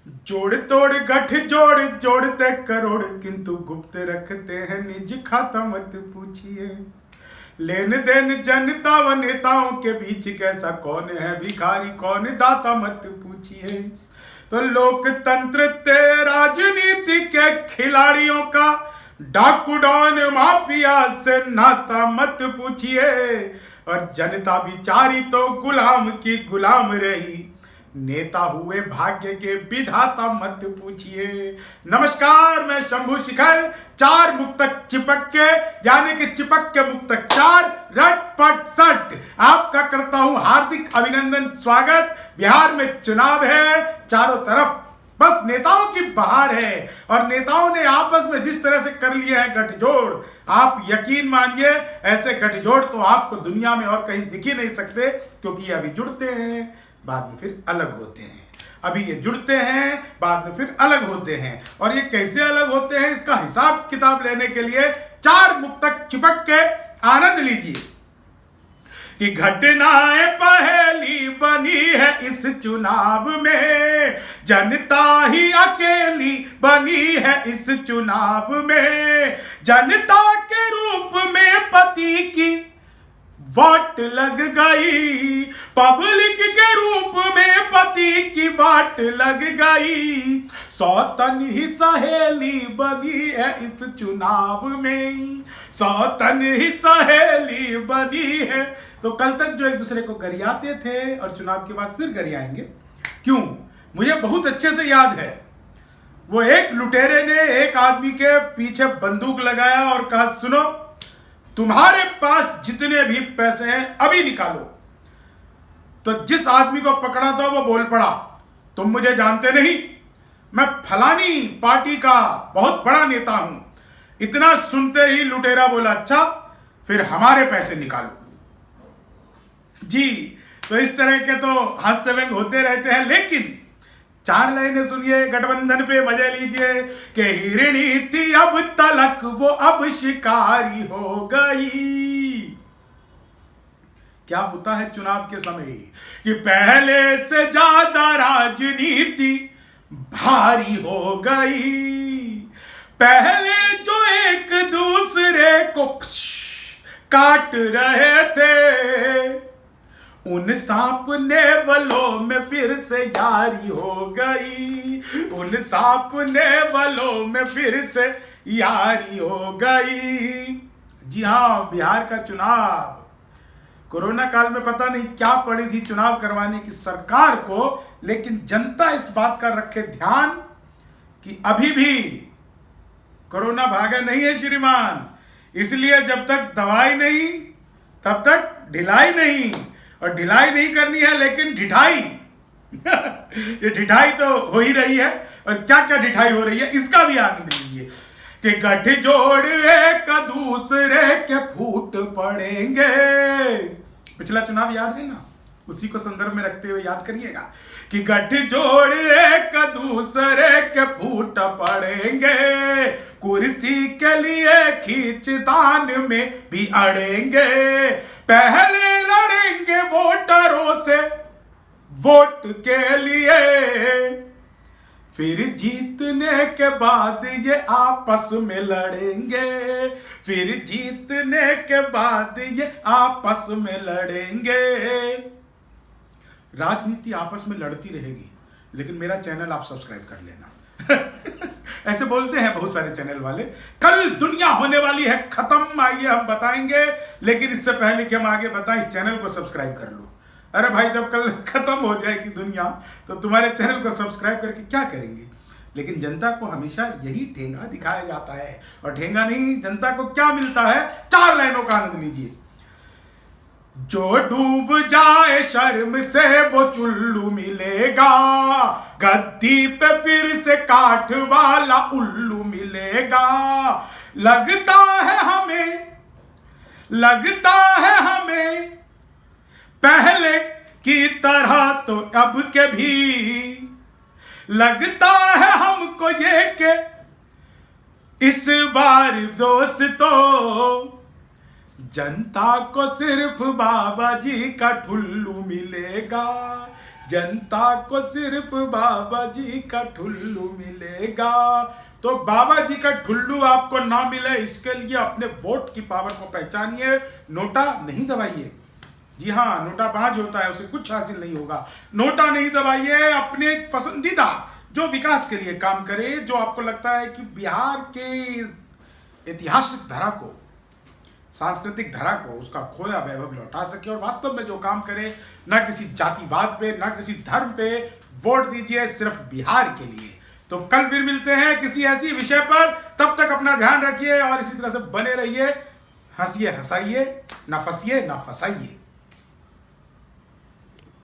जोड़ तोड़ गठ जोड़ जोड़ते करोड़, किंतु गुप्त रखते हैं निज खाता मत पूछिए। लेन देन जनता व नेताओं के बीच कैसा, कौन है भिखारी कौन दाता मत पूछिए। तो लोकतंत्र ते राजनीति के खिलाड़ियों का, डाकू डॉन माफिया से नाता मत पूछिए। और जनता बिचारी तो गुलाम की गुलाम रही, नेता हुए भाग्य के विधाता मत पूछिए। नमस्कार, मैं शंभू शिखर, चार मुक्तक चिपक के यानी कि चिपक के मुक्तक चार रट पट सट आपका करता हूं हार्दिक अभिनंदन स्वागत। बिहार में चुनाव है, चारों तरफ बस नेताओं की बहार है और नेताओं ने आपस में जिस तरह से कर लिए हैं गठजोड़, आप यकीन मानिए ऐसे गठजोड़ तो आपको दुनिया में और कहीं दिख ही नहीं सकते, क्योंकि ये अभी जुड़ते हैं बाद में फिर अलग होते हैं। अभी ये जुड़ते हैं बाद में फिर अलग होते हैं, और ये कैसे अलग होते हैं इसका हिसाब किताब लेने के लिए चार मुक्तक चिपक के आनंद लीजिए। कि घटनाएं पहली बनी है इस चुनाव में, जनता ही अकेली बनी है इस चुनाव में। जनता के रूप में पति की वाट लग गई, पब्लिक के रूप में पति की वाट लग गई। सौतन ही सहेली बनी है इस चुनाव में, सौतन ही सहेली बनी है। तो कल तक जो एक दूसरे को गरियाते थे और चुनाव के बाद फिर गरियाएंगे, क्यों? मुझे बहुत अच्छे से याद है, वो एक लुटेरे ने एक आदमी के पीछे बंदूक लगाया और कहा, सुनो तुम्हारे पास जितने भी पैसे हैं अभी निकालो। तो जिस आदमी को पकड़ा था वो बोल पड़ा, तुम मुझे जानते नहीं, मैं फलानी पार्टी का बहुत बड़ा नेता हूं। इतना सुनते ही लुटेरा बोला, अच्छा फिर हमारे पैसे निकालो। जी, तो इस तरह के तो हास्य व्यंग होते रहते हैं, लेकिन चार लाइनें सुनिए, गठबंधन पे मजे लीजिए। कि हिरणी थी अब तलक वो अब शिकारी हो गई। क्या होता है चुनाव के समय कि पहले से ज्यादा राजनीति भारी हो गई। पहले जो एक दूसरे को काट रहे थे, उन सांप नेवलों में फिर से यारी हो गई। उन सांप नेवलों में फिर से यारी हो गई। जी हाँ, बिहार का चुनाव कोरोना काल में पता नहीं क्या पड़ी थी चुनाव करवाने की सरकार को, लेकिन जनता इस बात का रखे ध्यान कि अभी भी कोरोना भागा नहीं है श्रीमान। इसलिए जब तक दवाई नहीं तब तक ढिलाई नहीं, और ढिलाई नहीं करनी है लेकिन ढिठाई ये ढिठाई तो हो ही रही है, और क्या क्या ढिठाई हो रही है इसका भी आनंद लीजिए। कि गठजोड़ एक दूसरे के फूट पड़ेंगे। पिछला चुनाव याद है ना, उसी को संदर्भ में रखते हुए याद करिएगा कि गठजोड़ एक दूसरे के फूट पड़ेंगे। कुर्सी के लिए खींचतान में भी अड़ेंगे। पहले लड़ेंगे वोटरों से वोट के लिए, फिर जीतने के बाद ये आपस में लड़ेंगे। फिर जीतने के बाद ये आपस में लड़ेंगे। राजनीति आपस में लड़ती रहेगी, लेकिन मेरा चैनल आप सब्सक्राइब कर लेना ऐसे बोलते हैं बहुत सारे चैनल वाले। कल दुनिया होने वाली है खत्म, आइए हम बताएंगे, लेकिन इससे पहले कि हम आगे बताएं, इस चैनल को सब्सक्राइब कर लो। अरे भाई, जब कल खत्म हो जाएगी दुनिया तो तुम्हारे चैनल को सब्सक्राइब करके क्या करेंगे? लेकिन जनता को हमेशा यही ठेंगा दिखाया जाता है, और ठेंगा नहीं, जनता को क्या मिलता है? चार लाइनों का आनंद लीजिए। जो डूब जाए शर्म से वो चुल्लू मिलेगा, गद्दी पे फिर से काठ वाला उल्लू मिलेगा। लगता है हमें पहले की तरह तो अब के भी लगता है हमको ये कि इस बार दोस्तों जनता को सिर्फ बाबा जी का ठुल्लू मिलेगा। जनता को सिर्फ बाबा जी का ठुल्लू मिलेगा। तो बाबा जी का ठुल्लू आपको ना मिले, इसके लिए अपने वोट की पावर को पहचानिए, नोटा नहीं दबाइए। जी हाँ, नोटा बाज होता है, उसे कुछ हासिल नहीं होगा। नोटा नहीं दबाइए, अपने पसंदीदा जो विकास के लिए काम करे, जो आपको लगता है कि बिहार के ऐतिहासिक धरा को, सांस्कृतिक धरा को, उसका खोया वैभव लौटा सके और वास्तव में जो काम करे, ना किसी जातिवाद पे, ना किसी धर्म पे, वोट दीजिए सिर्फ बिहार के लिए। तो कल फिर मिलते हैं किसी ऐसी विषय पर, तब तक अपना ध्यान रखिए और इसी तरह से बने रहिए। हंसिए हंसाइए, ना फंसिए ना फंसाइए।